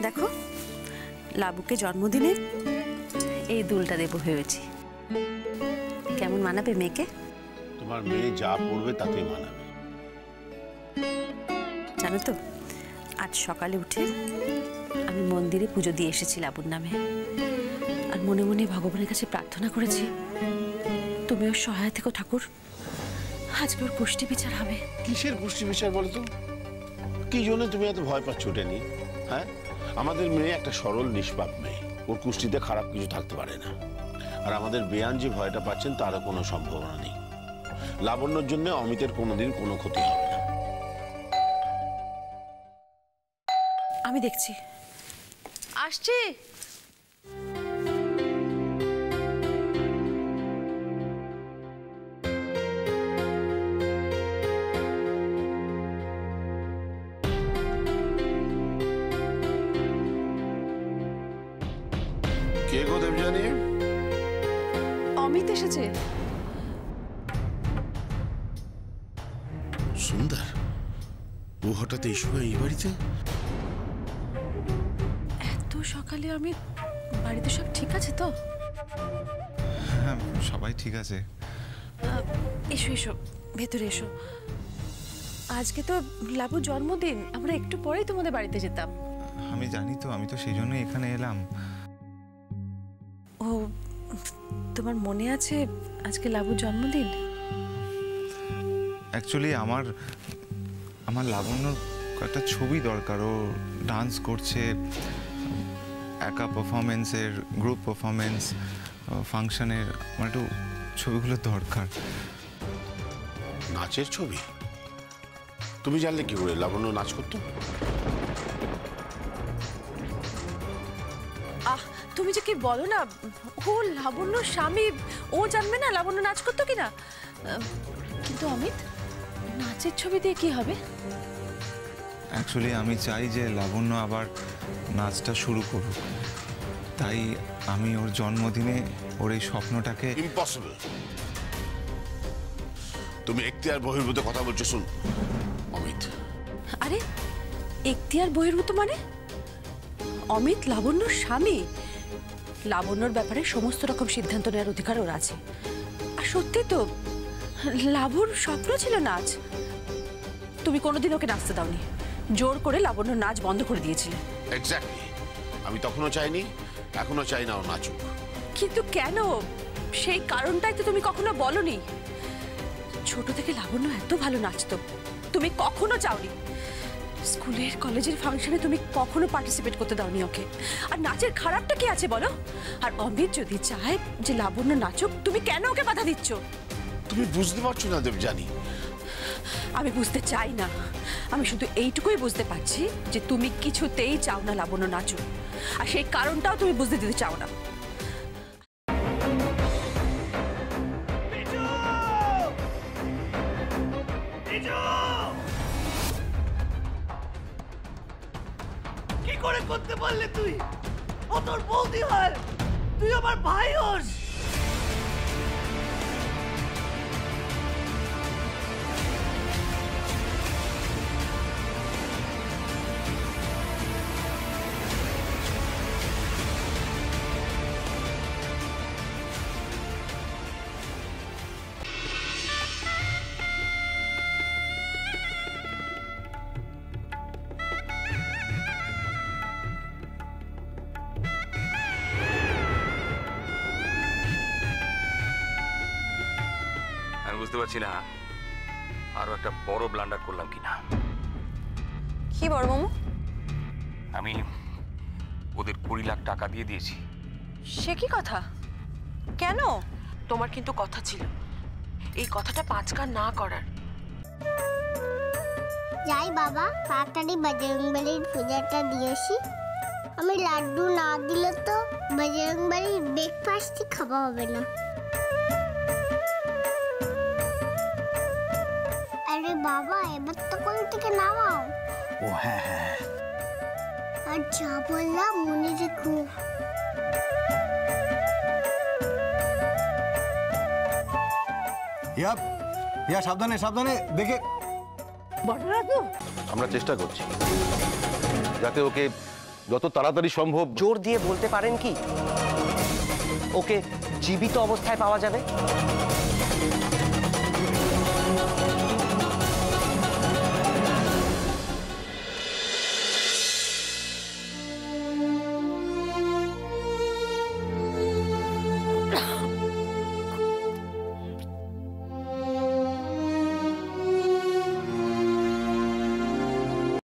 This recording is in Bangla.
দেখো লাবুকে জন্মদিনে এই দুলটা দেবো ভেবেছি। কেমন মানাবে মেয়েকে? তোমার মেয়ে যা পড়বে তাতে মানাবে। জানো তো, আজ সকালে উঠে আমি মন্দিরে পুজো দিয়ে এসেছি লাবুর নামে, আর মনে মনে ভগবানের কাছে প্রার্থনা করেছি তুমি ওর সহায় থেকো ঠাকুর, আজকে ওর কুষ্টি বিচার হবে। কিসের কুষ্টি বিচার বলো তো? কি জন্য তুমি এত ভয় পাচ্ছ ওটা নিয়ে? হ্যাঁ, আমাদের মেয়ে একটা সরল নিষ্পাপ মেয়ে, ওর কুষ্টিতে খারাপ কিছু থাকতে পারে না। আর আমাদের বেয়ান যে ভয়টা পাচ্ছেন তারও কোনো সম্ভাবনা নেই। লাবণ্যর জন্য অমিতের কোনোদিন কোনো ক্ষতি হবে না। আমি দেখছি, আসছি। কে গো দেবযানী? অমিত এসেছে। সুন্দর, ও হঠাৎ এই সময় এই বাড়িতে? এত সকালে অমিত, বাড়িতে সব ঠিক আছে তো? হ্যাঁ, সবাই ঠিক আছে। এসো এসো, ভেতরে এসো। আজকে তো লাবুর জন্মদিন, আমরা একটু পরেই তোমাদের বাড়িতে যেতাম। আমি জানি তো, আমি তো সেই জন্যই এখানে এলাম। ও, তোমার মনে আছে আজকে লাবুর জন্মদিন? অ্যাকচুয়ালি আমার লাবণ্যর একটা ছবি দরকার। ও ডান্স করছে, একা পারফরমেন্সের, গ্রুপ পারফরমেন্স, ফাংশনের, আমার একটু ছবিগুলো দরকার। নাচের ছবি? তুমি জানলে কি করে লাবণ্য নাচ করতো? তুমি যে কি বলো না, ও লাবণ্যর স্বামী, ও জানবে না লাবণ্য নাচ করতো কিনা? কিন্তু অমিত, নাচের ছবি দিয়ে কি হবে? অ্যাকচুয়ালি আমি চাই যে লাবণ্য আবার নাচটা শুরু করুক, তাই আমি ওর জন্মদিনে ওর এই স্বপ্নটাকে। ইম্পসিবল। তুমি এখতিয়ার বহির্ভূত কথা বলছো। শুন অমিত। আরে এখতিয়ার বহির্ভূত মানে? অমিত লাবণ্যর স্বামী, লাবণ্যর ব্যাপারে সমস্ত রকম সিদ্ধান্ত নেওয়ার অধিকার ওর আছে। আর সত্যি তো লাবুর স্বপ্ন ছিল নাচ। তুমি কোনোদিন ওকে নাচতে দাওনি, জোর করে লাবণ্যর নাচ বন্ধ করে দিয়েছিলে। এক্স্যাক্টলি, আমি তখনও চাইনি, এখনো চাই না ও নাচুক। কিন্তু কেন? সেই কারণটাই তো তুমি কখনো বলনি। ছোট থেকে লাবণ্য এত ভালো নাচতো, তুমি কখনো চাওনি। স্কুলের কলেজের ফাংশনে তুমি কখনো পার্টিসিপেট করতে দাওনি ওকে। আর নাচের খারাপটা কি আছে বলো? আর অমিত যদি চায় যে লাবণ্য নাচুক, তুমি কেন ওকে বাধা দিচ্ছ? তুমি বুঝতে পারছো না দেবযানী। আমি বুঝতে চাই না, আমি শুধু এইটুকুই বুঝতে পারছি যে তুমি কিছুতেই চাও না লাবণ্য নাচুক, আর সেই কারণটাও তুমি বুঝতে দিতে চাও না। কি করে করতে পারলে তুই? ও তোর বৌদি হয়, তুই আমার ভাই হোস। বুঝতে পারছি না আরো একটা বড় ব্লান্ডার করলাম কিনা। কি বড় মামু? আমি ওদের 20 লাখ টাকা দিয়ে দিয়েছি। সে কি কথা? কেন? তোমার কিন্তু কথা ছিল এই কথাটা 5 কান না করার। যাই বাবা, তাড়াতাড়ি বজরংবলীর পূজাটা দিয়েছি। আমি লাড্ডু না দিলে তো বজরংবলীর ব্রেকফাস্টই খাওয়া হবে না। আরে বাবা, এবার তো কোল থেকে নামাও। ও হ্যাঁ হ্যাঁ, আর যা বললাম মনে রেখো। ইয়া সাবধানে সাবধানে দেখে। বড়রা তো আমরা চেষ্টা করছি যাতে ওকে যত তাড়াতাড়ি সম্ভব। জোর দিয়ে বলতে পারেন কি ওকে জীবিত অবস্থায় পাওয়া যাবে?